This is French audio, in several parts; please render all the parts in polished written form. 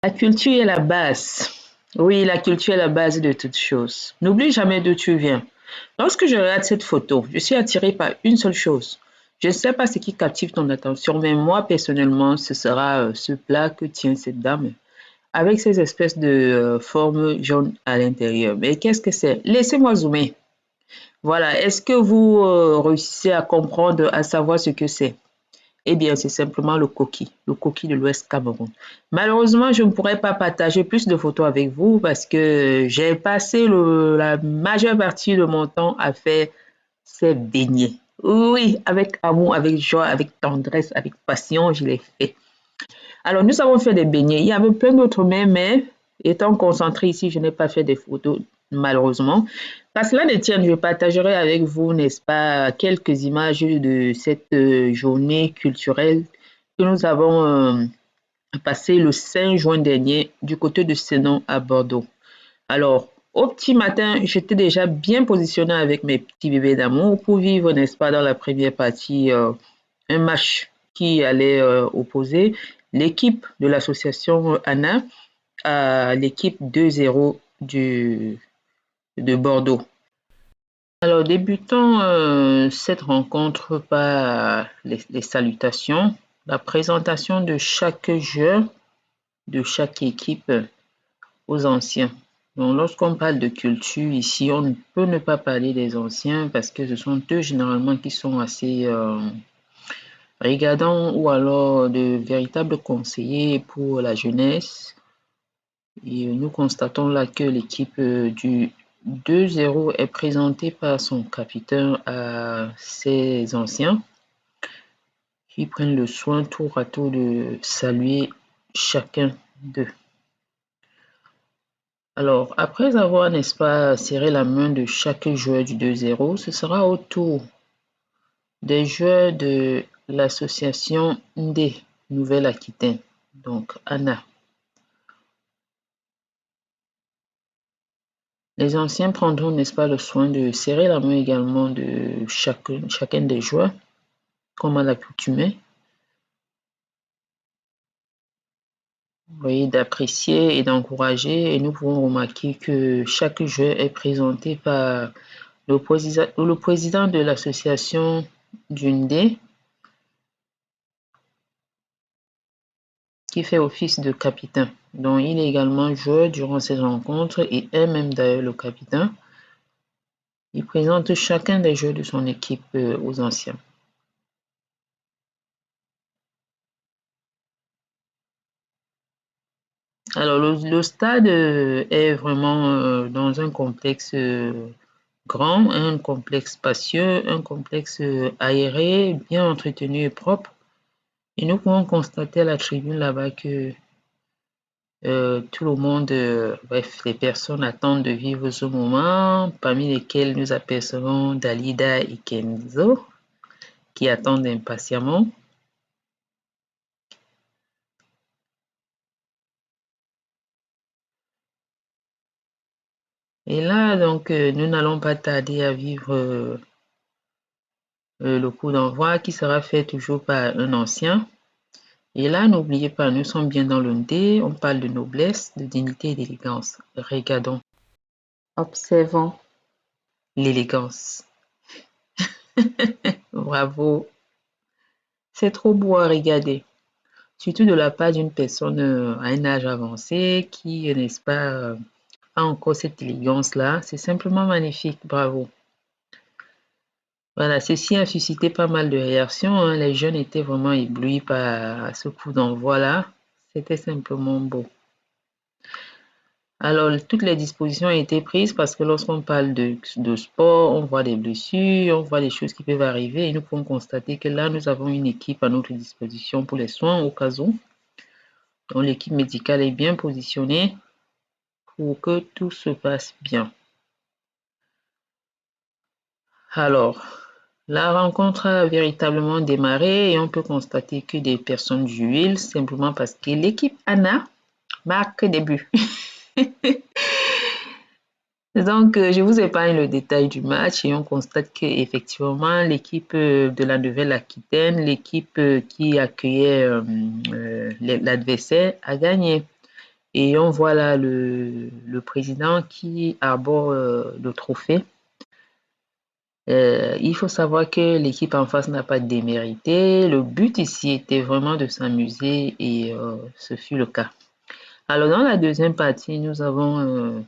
La culture est la base. Oui, la culture est la base de toute chose. N'oublie jamais d'où tu viens. Lorsque je regarde cette photo, je suis attirée par une seule chose. Je ne sais pas ce qui captive ton attention, mais moi, personnellement, ce sera ce plat que tient cette dame avec ces espèces de formes jaunes à l'intérieur. Mais qu'est-ce que c'est? Laissez-moi zoomer. Voilà. Est-ce que vous réussissez à comprendre, à savoir ce que c'est? Eh bien, c'est simplement le coquille de l'Ouest Cameroun. Malheureusement, je ne pourrais pas partager plus de photos avec vous parce que j'ai passé la majeure partie de mon temps à faire ces beignets. Oui, avec amour, avec joie, avec tendresse, avec passion, je l'ai fait. Alors, nous avons fait des beignets. Il y avait plein d'autres mets, mais étant concentré ici, je n'ai pas fait des photos, malheureusement. Parce que là, tienne, je partagerai avec vous, n'est-ce pas, quelques images de cette journée culturelle que nous avons passée le 5 juin dernier du côté de Sénon à Bordeaux. Alors, au petit matin, j'étais déjà bien positionnée avec mes petits bébés d'amour pour vivre, n'est-ce pas, dans la première partie, un match qui allait opposer l'équipe de l'association ANA à l'équipe 2-0 de Bordeaux. Alors, débutons cette rencontre par les salutations, la présentation de chaque joueur de chaque équipe aux anciens. Donc, lorsqu'on parle de culture, ici, on ne peut ne pas parler des anciens parce que ce sont eux généralement qui sont assez regardants ou alors de véritables conseillers pour la jeunesse. Et nous constatons là que l'équipe du 2-0 est présentée par son capitaine à ses anciens qui prennent le soin tour à tour de saluer chacun d'eux. Alors, après avoir, n'est-ce pas, serré la main de chaque joueur du 2-0, ce sera au tour des joueurs de l'association Ndé Nouvelle-Aquitaine, donc ANA. Les anciens prendront, n'est-ce pas, le soin de serrer la main également de chacun des joueurs, comme à l'accoutumée. Vous voyez, d'apprécier et d'encourager. Et nous pouvons remarquer que chaque joueur est présenté par le président de l'association d'Undé, qui fait office de capitaine. Donc, il est également joueur durant ces rencontres et est même d'ailleurs le capitaine. Il présente chacun des joueurs de son équipe aux anciens. Alors, le stade est vraiment dans un complexe grand, un complexe spacieux, un complexe aéré, bien entretenu et propre. Et nous pouvons constater à la tribune là-bas que tout le monde, bref, les personnes attendent de vivre ce moment, parmi lesquelles nous apercevons Dalida et Kenzo, qui attendent impatiemment. Et là, donc, nous n'allons pas tarder à vivre le coup d'envoi qui sera fait toujours par un ancien. Et là, n'oubliez pas, nous sommes bien dans le Ndé, on parle de noblesse, de dignité et d'élégance. Regardons, observons l'élégance. Bravo, c'est trop beau à regarder, surtout de la part d'une personne à un âge avancé qui, n'est-ce pas, a encore cette élégance-là. C'est simplement magnifique, bravo. Voilà, ceci a suscité pas mal de réactions, hein. Les jeunes étaient vraiment éblouis par ce coup d'envoi-là. C'était simplement beau. Alors, toutes les dispositions ont été prises parce que lorsqu'on parle de sport, on voit des blessures, on voit des choses qui peuvent arriver et nous pouvons constater que là, nous avons une équipe à notre disposition pour les soins au cas où. Donc, l'équipe médicale est bien positionnée pour que tout se passe bien. Alors, la rencontre a véritablement démarré et on peut constater que des personnes jouent simplement parce que l'équipe ANA marque des buts. Donc, je vous épargne le détail du match et on constate qu'effectivement, l'équipe de la Nouvelle-Aquitaine, l'équipe qui accueillait l'adversaire, a gagné. Et on voit là le président qui arbore le trophée. Il faut savoir que l'équipe en face n'a pas démérité. Le but ici était vraiment de s'amuser et ce fut le cas. Alors dans la deuxième partie, nous avons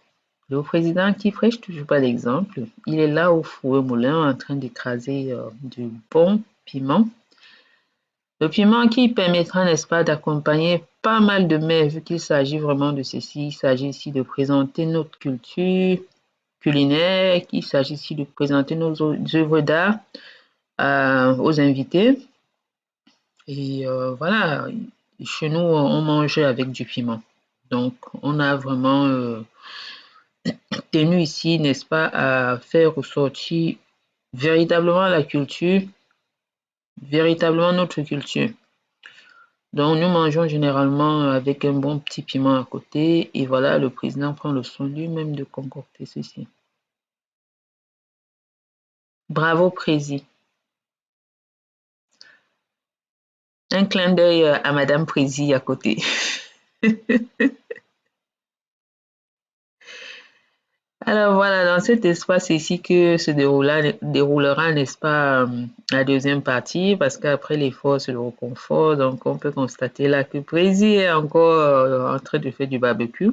le président qui prêche toujours pas l'exemple. Il est là au four au moulin en train d'écraser du bon piment. Le piment qui permettra, n'est-ce pas, d'accompagner pas mal de mets, vu qu'il s'agit vraiment de ceci. Il s'agit ici de présenter notre culture culinaire, qu'il s'agit ici de présenter nos œuvres d'art aux invités. Et voilà, chez nous, on mange avec du piment. Donc, on a vraiment tenu ici, n'est-ce pas, à faire ressortir véritablement la culture, véritablement notre culture. Donc, nous mangeons généralement avec un bon petit piment à côté. Et voilà, le président prend le soin lui-même de concocter ceci. Bravo, Prési. Un clin d'œil à Madame Prési à côté. Alors voilà, dans cet espace ici que se déroulera, n'est-ce pas, la deuxième partie, parce qu'après l'effort, c'est le reconfort. Donc, on peut constater là que Prési est encore en train de faire du barbecue.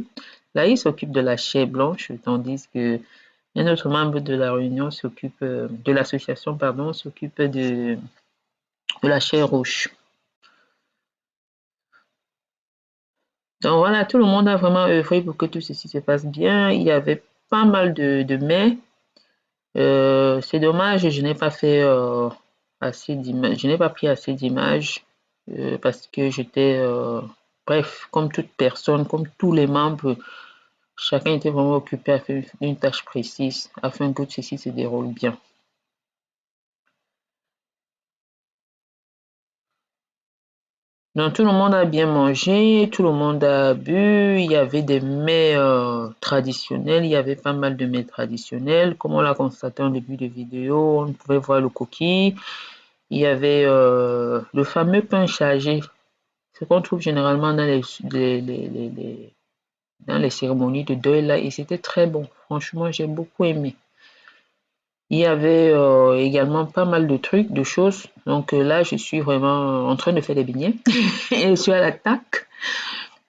Là, il s'occupe de la chair blanche, tandis que un autre membre de la réunion s'occupe, de l'association, pardon, s'occupe de la chair rouge. Donc voilà, tout le monde a vraiment œuvré pour que tout ceci se passe bien. Il y avait pas mal de mets. C'est dommage, je n'ai pas fait assez d'images, je n'ai pas pris assez d'images parce que j'étais, bref, comme toute personne, comme tous les membres, chacun était vraiment occupé à faire une tâche précise afin que ceci se déroule bien. Donc tout le monde a bien mangé, tout le monde a bu, il y avait des mets traditionnels, il y avait pas mal de mets traditionnels. Comme on l'a constaté en début de vidéo, on pouvait voir le coquille, il y avait le fameux pain chargé, ce qu'on trouve généralement dans dans les cérémonies de deuil là, et c'était très bon. Franchement, j'ai beaucoup aimé. Il y avait également pas mal de trucs, de choses. Donc là, je suis vraiment en train de faire des beignets et je suis à l'attaque,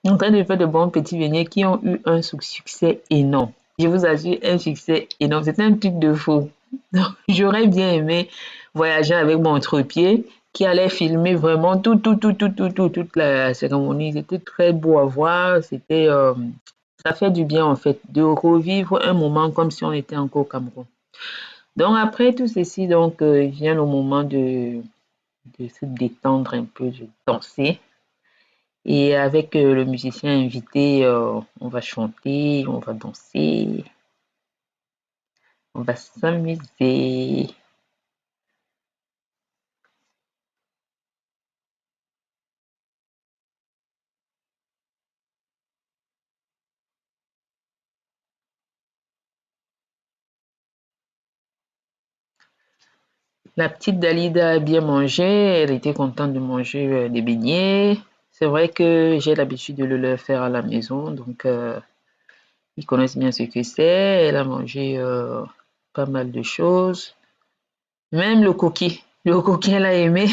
en train de faire de bons petits beignets qui ont eu un succès énorme. Je vous assure, un succès énorme. C'était un truc de fou. Donc, j'aurais bien aimé voyager avec mon trépied qui allait filmer vraiment toute la cérémonie. C'était très beau à voir. C'était, ça fait du bien en fait de revivre un moment comme si on était encore au Cameroun. Donc après tout ceci, donc vient le moment de se détendre un peu, de danser. Et avec le musicien invité, on va chanter, on va danser, on va s'amuser. La petite Dalida a bien mangé, elle était contente de manger des beignets. C'est vrai que j'ai l'habitude de le leur faire à la maison, donc ils connaissent bien ce que c'est. Elle a mangé pas mal de choses. Même le coquille. Le coquille, elle a aimé.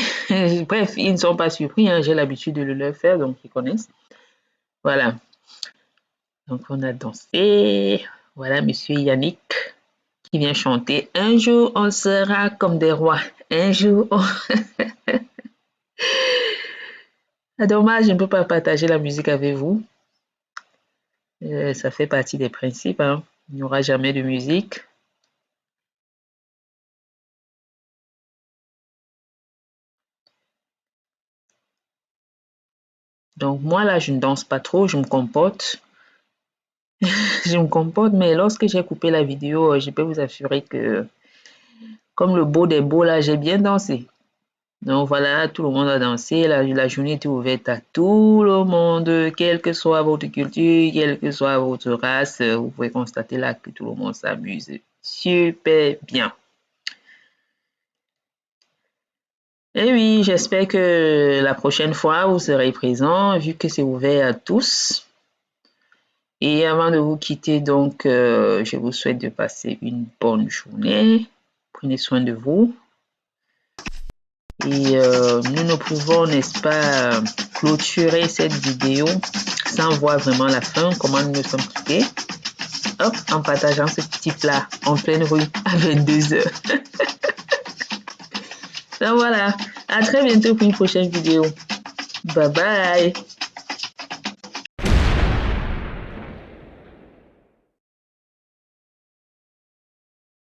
Bref, ils ne sont pas surpris, hein, j'ai l'habitude de le leur faire, donc ils connaissent. Voilà. Donc on a dansé. Voilà Monsieur Yannick qui vient chanter. Un jour on sera comme des rois. Un jour on... Ah, dommage, je ne peux pas partager la musique avec vous. Ça fait partie des principes, hein. Il n'y aura jamais de musique. Donc moi là, je ne danse pas trop, je me comporte. Je me comporte, mais lorsque j'ai coupé la vidéo, je peux vous assurer que comme le beau des beaux là, j'ai bien dansé. Donc voilà, tout le monde a dansé, la journée était ouverte à tout le monde, quelle que soit votre culture, quelle que soit votre race, vous pouvez constater là que tout le monde s'amuse super bien. Et oui, j'espère que la prochaine fois, vous serez présents, vu que c'est ouvert à tous. Et avant de vous quitter, donc, je vous souhaite de passer une bonne journée. Prenez soin de vous. Et nous ne pouvons, n'est-ce pas, clôturer cette vidéo sans voir vraiment la fin, comment nous nous sommes quittés. Hop, en partageant ce petit plat en pleine rue à 22h. Donc voilà, à très bientôt pour une prochaine vidéo. Bye bye.